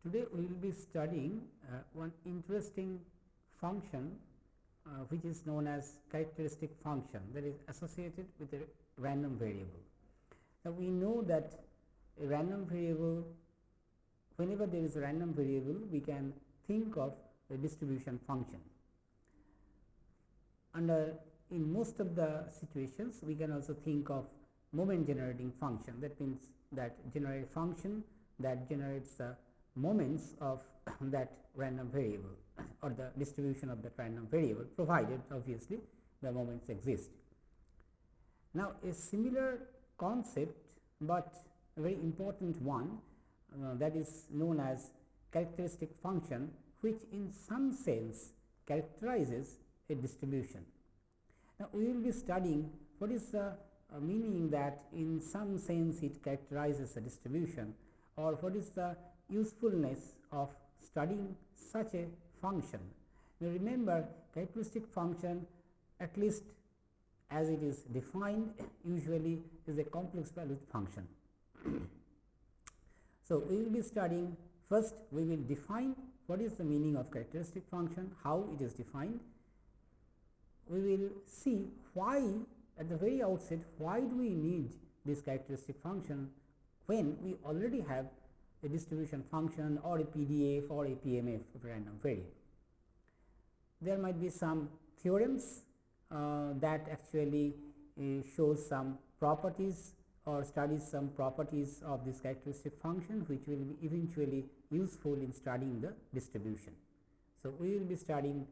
Today we will be studying one interesting function which is known as characteristic function, that is associated with a random variable. Now, we know that a random variable, whenever there is a random variable, we can think of a distribution function. In most of the situations, we can also think of moment generating function. That means that generate function that generates the moments of that random variable or the distribution of that random variable, provided obviously the moments exist. Now, a similar concept, but a very important one, that is known as characteristic function, which in some sense characterizes a distribution. Now, we will be studying what is the meaning that in some sense it characterizes a distribution, or what is the usefulness of studying such a function. Now, remember, characteristic function, at least as it is defined, usually is a complex valued function. So, we will be studying, first we will define what is the meaning of characteristic function, how it is defined. We will see why, at the very outset, why do we need this characteristic function when we already have a distribution function or a PDF or a PMF of a random variable. There might be some theorems that actually shows some properties or studies some properties of this characteristic function, which will be eventually useful in studying the distribution. So, we will be studying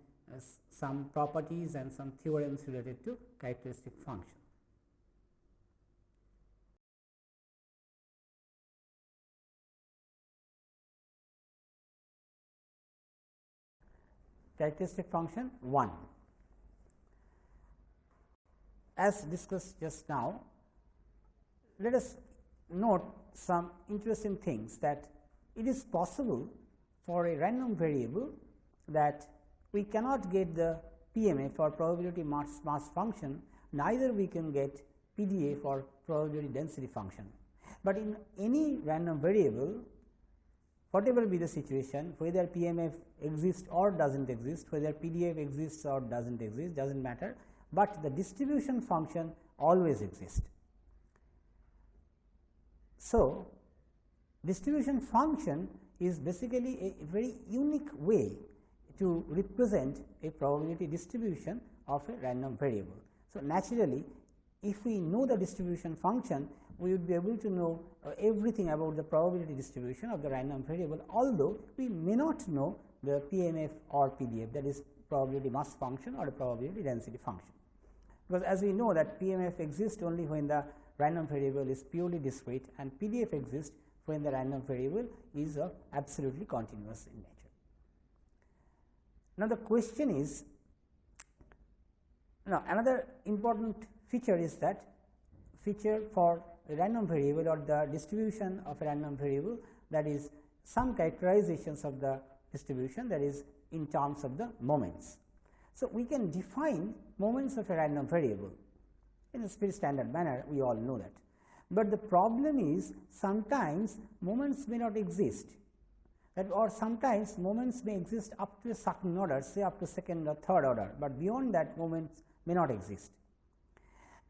some properties and some theorems related to characteristic function. Characteristic function 1. As discussed just now, let us note some interesting things, that it is possible for a random variable that we cannot get the PMF or probability mass function, neither we can get PDF or probability density function. But in any random variable, whatever be the situation, whether PMF exists or does not exist, whether PDF exists or does not exist, does not matter, but the distribution function always exists. So, distribution function is basically a very unique way to represent a probability distribution of a random variable. So, naturally, if we know the distribution function, we would be able to know everything about the probability distribution of the random variable, although we may not know the PMF or PDF, that is probability mass function or a probability density function. Because as we know that PMF exists only when the random variable is purely discrete, and PDF exists when the random variable is absolutely continuous in nature. Now, the question is, now another important feature is that feature for a random variable or the distribution of a random variable, that is some characterizations of the distribution, that is in terms of the moments. So, we can define moments of a random variable in a very standard manner, we all know that. But the problem is, sometimes moments may not exist, or sometimes moments may exist up to a certain order, say up to second or third order, but beyond that moments may not exist.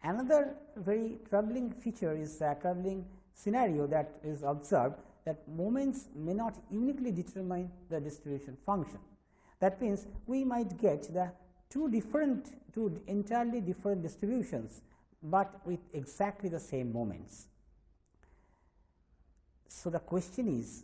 Another very troubling feature is a troubling scenario that is observed, that moments may not uniquely determine the distribution function. That means, we might get the two entirely different distributions, but with exactly the same moments. So, the question is,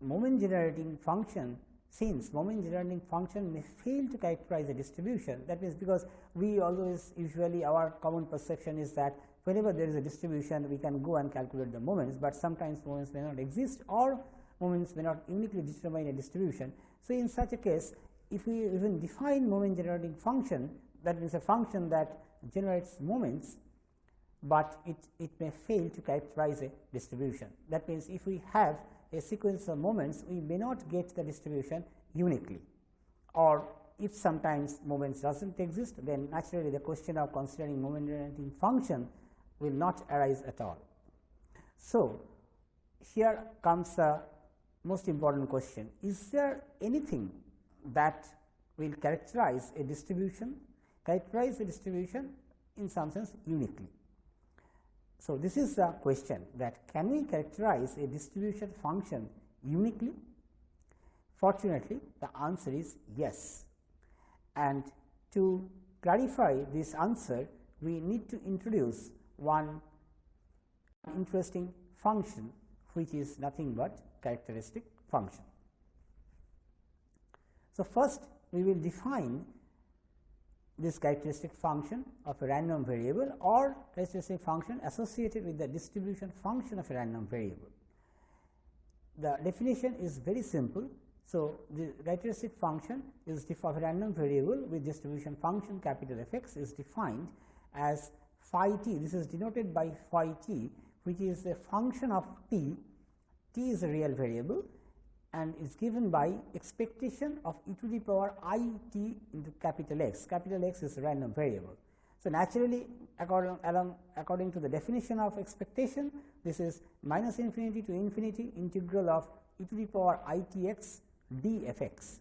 moment generating function, since moment generating function may fail to characterize a distribution, that means, because we always usually our common perception is that whenever there is a distribution, we can go and calculate the moments, but sometimes moments may not exist or moments may not uniquely determine a distribution. So, in such a case, if we even define moment generating function, that means a function that generates moments, but it may fail to characterize a distribution. That means, if we have a sequence of moments, we may not get the distribution uniquely, or if sometimes moments does not exist, then naturally the question of considering moment generating function will not arise at all. So, here comes the most important question, is there anything that will characterize a distribution in some sense uniquely? So, this is the question, that can we characterize a distribution function uniquely? Fortunately, the answer is yes, and to clarify this answer, we need to introduce one interesting function, which is nothing but characteristic function. So, first we will define this characteristic function of a random variable or characteristic function associated with the distribution function of a random variable. The definition is very simple. So, the characteristic function is of a random variable with distribution function capital F x is defined as phi t. This is denoted by phi t, which is a function of t. T is a real variable and is given by expectation of e to the power I t into capital X. Capital X is a random variable. So, naturally according to the definition of expectation, this is minus infinity to infinity integral of e to the power I t x d f x.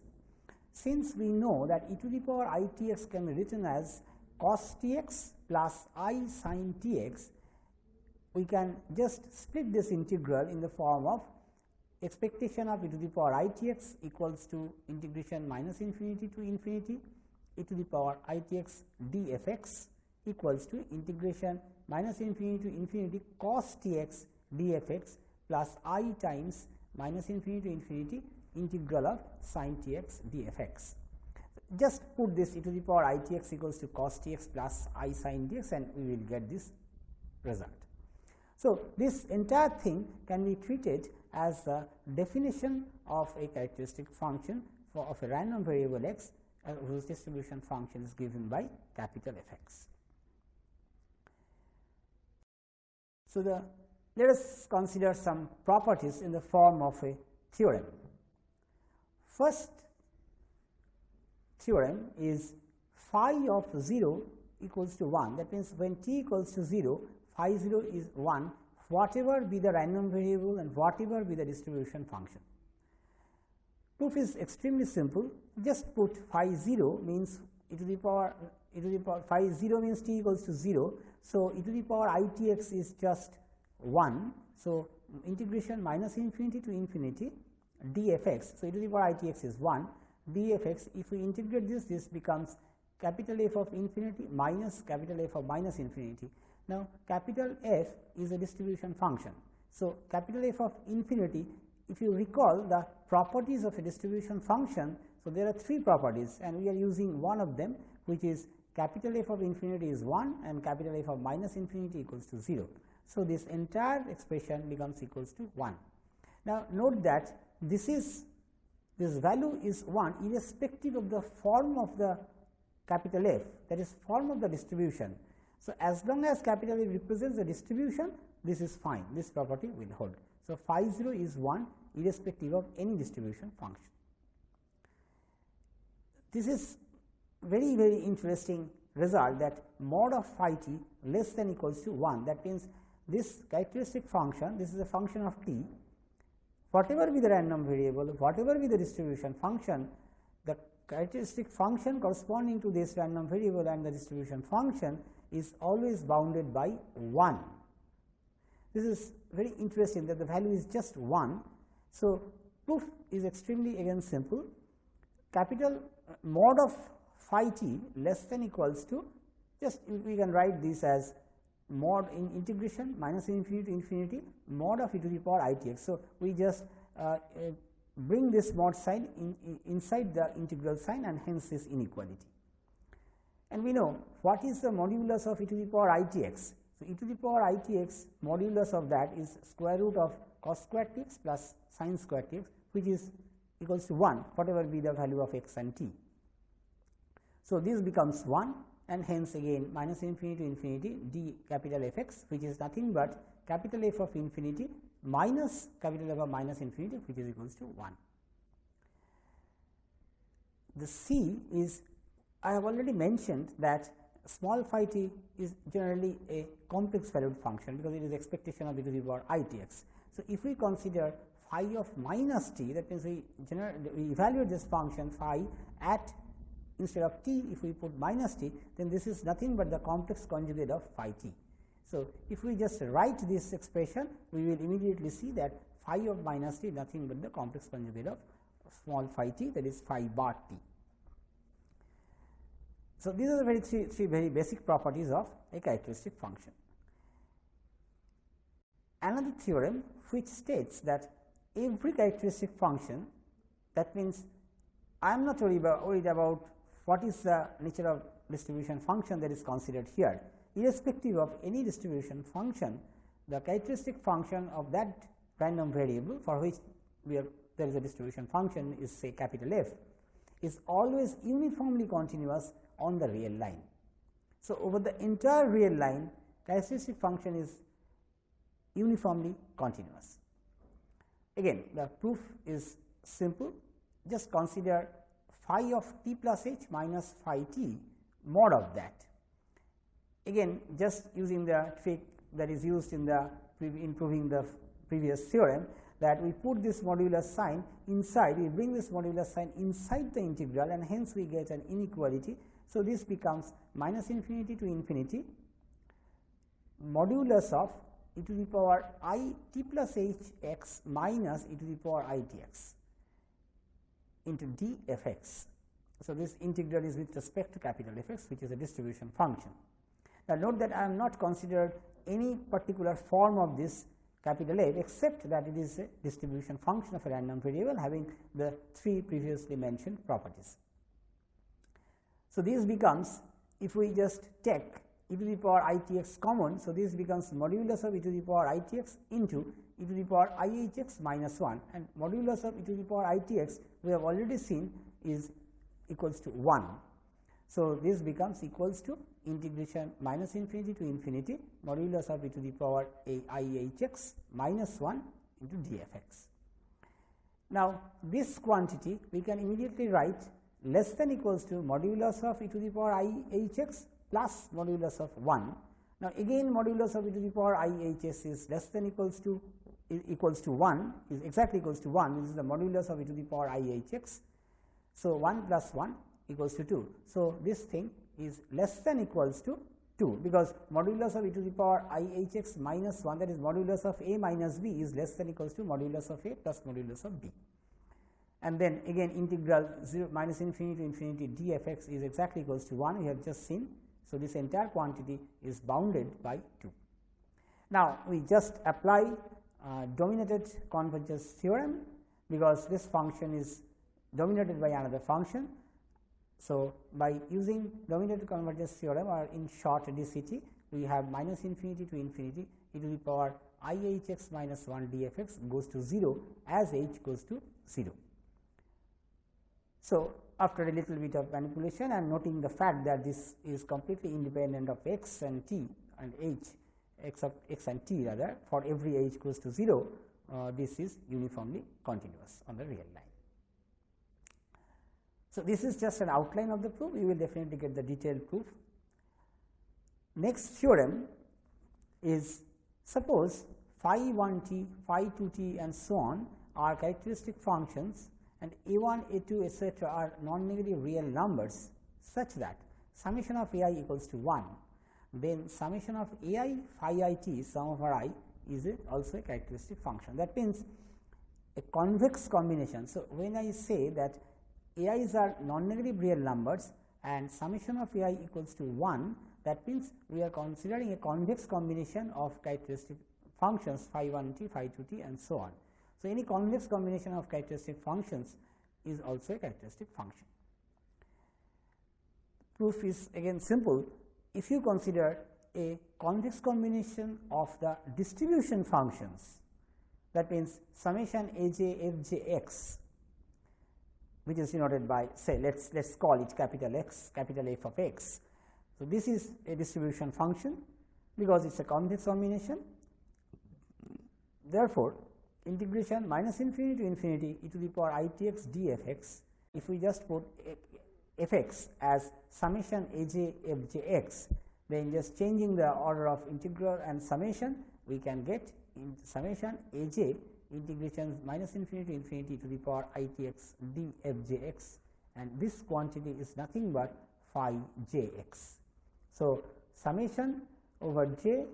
Since we know that e to the power I t x can be written as cos t x plus I sin t x, we can just split this integral in the form of expectation of e to the power I t x equals to integration minus infinity to infinity e to the power I t x d f x equals to integration minus infinity to infinity cos t x d f x plus I times minus infinity to infinity integral of sin t x d f x. Just put this e to the power I t x equals to cos t x plus I sin d x and we will get this result. So, this entire thing can be treated as the definition of a characteristic function of a random variable x whose distribution function is given by capital F x. So, let us consider some properties in the form of a theorem. First theorem is phi of 0 equals to 1. That means, when t equals to 0, phi 0 is 1, whatever be the random variable and whatever be the distribution function. Proof is extremely simple. Just put phi 0 means e to the power phi 0 means t equals to 0. So, e to the power I t x is just 1. So, integration minus infinity to infinity d f x. So, e to the power I t x is 1 d f x. If we integrate this, this becomes capital F of infinity minus capital F of minus infinity. Now, capital F is a distribution function. So, capital F of infinity, if you recall the properties of a distribution function, so there are 3 properties and we are using one of them, which is capital F of infinity is 1 and capital F of minus infinity equals to 0. So, this entire expression becomes equals to 1. Now, note that this value is 1 irrespective of the form of the capital F, that is form of the distribution. So, as long as capital F represents the distribution, this is fine, this property will hold. So, phi 0 is 1 irrespective of any distribution function. This is very, very interesting result, that mod of phi t less than equals to 1. That means, this characteristic function, this is a function of t, whatever be the random variable, whatever be the distribution function, the characteristic function corresponding to this random variable and the distribution function is always bounded by 1. This is very interesting, that the value is just 1. So, proof is extremely again simple. Capital mod of phi t less than equals to, just we can write this as mod in integration minus infinity to infinity mod of e to the power I t x. So, we just bring this mod sign inside the integral sign and hence this inequality. And we know what is the modulus of e to the power I t x. So, e to the power I t x modulus of that is square root of cos square t x plus sin square t x, which is equals to 1 whatever be the value of x and t. So, this becomes 1 and hence again minus infinity to infinity d capital F x, which is nothing but capital F of infinity minus capital F of minus infinity, which is equals to 1. The C is, I have already mentioned that small phi t is generally a complex valued function, because it is expectation of e to the power I t x. So, if we consider phi of minus t, that means we evaluate this function phi at, instead of t, if we put minus t, then this is nothing but the complex conjugate of phi t. So, if we just write this expression, we will immediately see that phi of minus t nothing but the complex conjugate of small phi t, that is phi bar t. So, these are the three very basic properties of a characteristic function. Another theorem which states that every characteristic function, that means I am not worried about what is the nature of distribution function that is considered here. Irrespective of any distribution function, the characteristic function of that random variable for which there is a distribution function is, say, capital F, is always uniformly continuous on the real line. So, over the entire real line, characteristic function is uniformly continuous. Again, the proof is simple. Just consider phi of t plus h minus phi t mod of that. Again, just using the trick that is used in proving the previous theorem, that we put this modulus sign inside, we bring this modulus sign inside the integral, and hence we get an inequality. So, this becomes minus infinity to infinity modulus of e to the power I t plus h x minus e to the power I t x into d f x. So, this integral is with respect to capital F x, which is a distribution function. Now, note that I am not considered any particular form of this capital F, except that it is a distribution function of a random variable having the three previously mentioned properties. So, this becomes, if we just take e to the power I t x common, so this becomes modulus of e to the power I t x into e to the power I h x minus 1, and modulus of e to the power I t x we have already seen is equals to 1. So, this becomes equals to integration minus infinity to infinity modulus of e to the power I h x minus 1 into d f x. Now, this quantity we can immediately write less than equals to modulus of e to the power I h x plus modulus of 1. Now, again modulus of e to the power I h x is less than equals to 1, is exactly equals to 1, this is the modulus of e to the power I h x. So, 1 plus 1 equals to 2. So, this thing is less than equals to 2, because modulus of e to the power I h x minus 1, that is modulus of a minus b, is less than equals to modulus of a plus modulus of b. And then again integral 0 minus infinity to infinity d f x is exactly equals to 1, we have just seen. So, this entire quantity is bounded by 2. Now, we just apply dominated convergence theorem, because this function is dominated by another function. So, by using dominated convergence theorem, or in short DCT, we have minus infinity to infinity e to the power I h x minus 1 d f x goes to 0 as h goes to 0. So, after a little bit of manipulation and noting the fact that this is completely independent of x and t and h, x and t rather, for every h goes to 0, this is uniformly continuous on the real line. So, this is just an outline of the proof, you will definitely get the detailed proof. Next theorem is, suppose phi 1 t, phi 2 t and so on are characteristic functions, and a1, a2 etc. are non-negative real numbers, such that summation of ai equals to 1, then summation of ai phi I t sum over I is also a characteristic function. That means a convex combination. So, when I say that ai's are non-negative real numbers and summation of ai equals to 1, that means we are considering a convex combination of characteristic functions phi 1 t, phi 2 t and so on. So, any convex combination of characteristic functions is also a characteristic function. Proof is again simple. If you consider a convex combination of the distribution functions, that means summation a j f j x, which is denoted by, say, let's call it capital X, capital F of x. So, this is a distribution function because it is a convex combination. Therefore, integration minus infinity to infinity e to the power I t x d f x, if we just put f x as summation a j f j x, then just changing the order of integral and summation, we can get in summation a j integration minus infinity to infinity to the power itx dfjx, and this quantity is nothing but phi jx. So, summation over j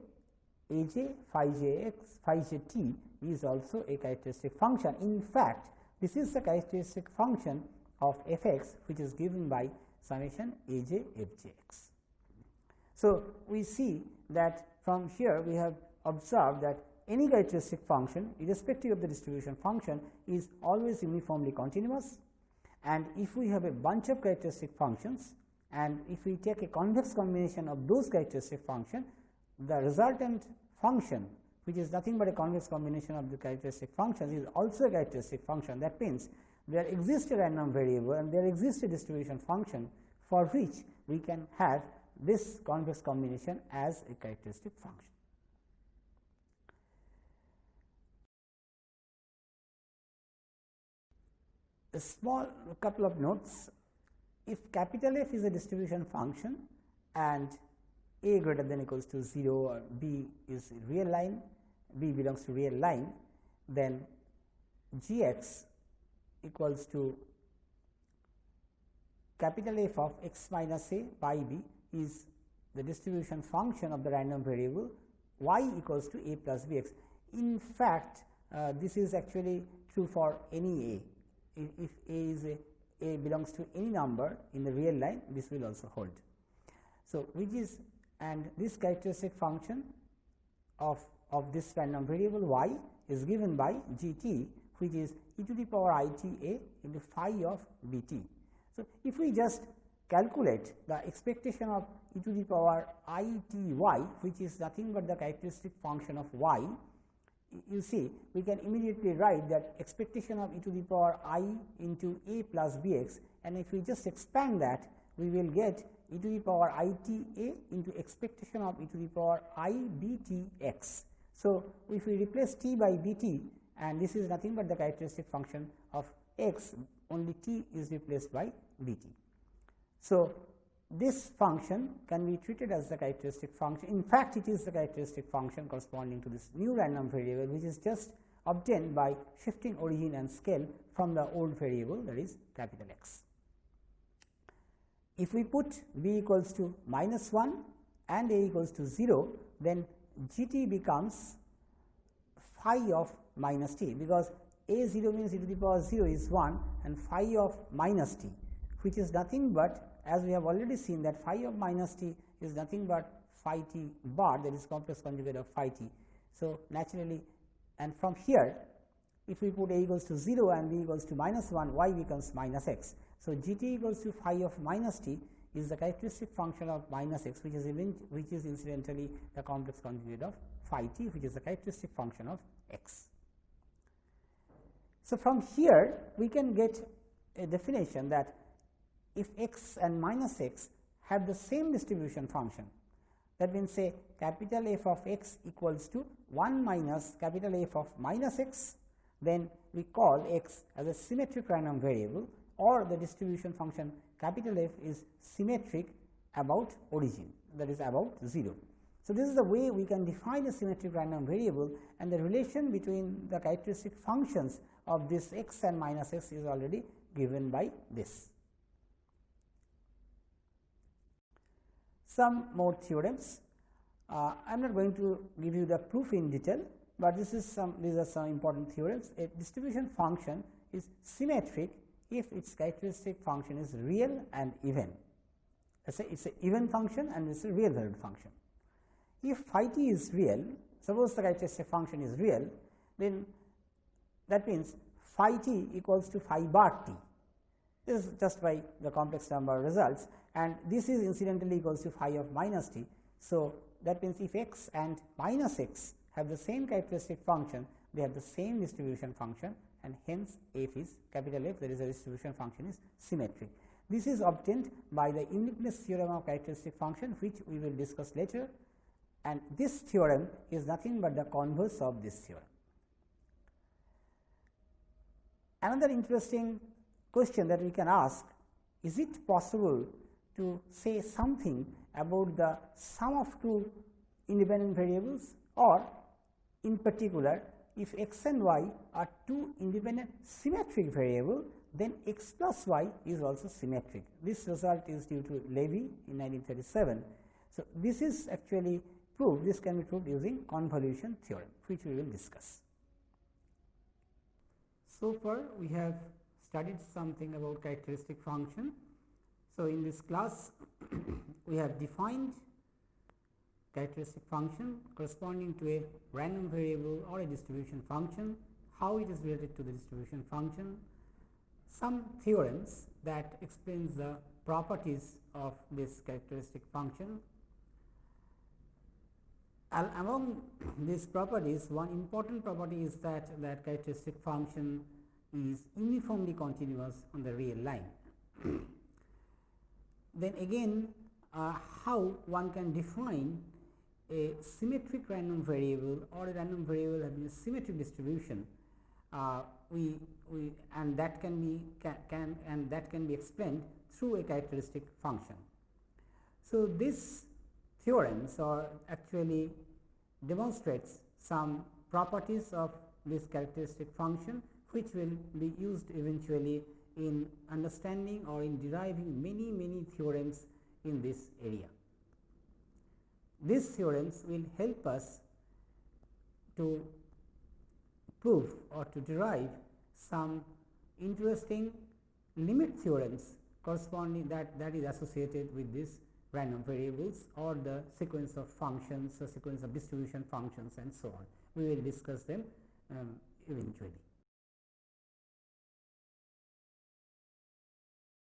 aj phi jx phi jt is also a characteristic function. In fact, this is the characteristic function of f x, which is given by summation aj fjx. So, we see that from here we have observed that any characteristic function irrespective of the distribution function is always uniformly continuous, and if we have a bunch of characteristic functions and if we take a convex combination of those characteristic function, the resultant function, which is nothing but a convex combination of the characteristic functions, is also a characteristic function. That means, there exists a random variable and there exists a distribution function for which we can have this convex combination as a characteristic function. A small couple of notes: if capital F is a distribution function and a greater than equals to 0 or b is a real line, b belongs to real line, then g x equals to capital F of x minus a by b is the distribution function of the random variable y equals to a plus b x. In fact, this is actually true for any a. If a is a belongs to any number in the real line, this will also hold. So, which is, and this characteristic function of this random variable y is given by g t, which is e to the power I t a into phi of b t. So, if we just calculate the expectation of e to the power I t y, which is nothing but the characteristic function of y, you see we can immediately write that expectation of e to the power I into a plus b x, and if we just expand that, we will get e to the power I t a into expectation of e to the power I b t x. So, if we replace t by b t, and this is nothing but the characteristic function of x, only t is replaced by b t. So, this function can be treated as the characteristic function. In fact, it is the characteristic function corresponding to this new random variable, which is just obtained by shifting origin and scale from the old variable, that is capital X. If we put b equals to minus 1 and a equals to 0, then g t becomes phi of minus t, because a 0 means e to the power 0 is 1 and phi of minus t, which is nothing but, as we have already seen, that phi of minus t is nothing but phi t bar, that is complex conjugate of phi t. So, naturally, and from here, if we put a equals to 0 and b equals to minus 1, y becomes minus x. So, g t equals to phi of minus t is the characteristic function of minus x, which is incidentally the complex conjugate of phi t, which is the characteristic function of x. So, from here we can get a definition that if x and minus x have the same distribution function, that means say capital F of x equals to 1 minus capital F of minus x, then we call x as a symmetric random variable, or the distribution function capital F is symmetric about origin, that is about 0. So, this is the way we can define a symmetric random variable, and the relation between the characteristic functions of this x and minus x is already given by this. Some more theorems. I am not going to give you the proof in detail, but these are some important theorems. A distribution function is symmetric if its characteristic function is real and even. Let us say it is an even function and it is a real valued function. If phi t is real, suppose the characteristic function is real, then that means phi t equals to phi bar t. This is just by the complex number results, and this is incidentally equals to phi of minus t. So, that means if x and minus x have the same characteristic function, they have the same distribution function, and hence f is capital F, that is the distribution function is symmetric. This is obtained by the uniqueness theorem of characteristic function, which we will discuss later, and this theorem is nothing but the converse of this theorem. Another interesting question that we can ask: is it possible to say something about the sum of two independent variables, or in particular if x and y are two independent symmetric variable, then x plus y is also symmetric. This result is due to Levy in 1937. So, this is actually proved, this can be proved using convolution theorem, which we will discuss. So far, we have studied something about characteristic function. So, in this class we have defined characteristic function corresponding to a random variable or a distribution function, how it is related to the distribution function, some theorems that explains the properties of this characteristic function. Among these properties, one important property is that characteristic function is uniformly continuous on the real line. Then again, how one can define a symmetric random variable or a random variable having a symmetric distribution, and that can be explained through a characteristic function. So, this theorems or actually demonstrates some properties of this characteristic function, which will be used eventually in understanding or in deriving many theorems in this area. These theorems will help us to prove or to derive some interesting limit theorems corresponding that is associated with this random variables or the sequence of functions, the sequence of distribution functions and so on. We will discuss them eventually.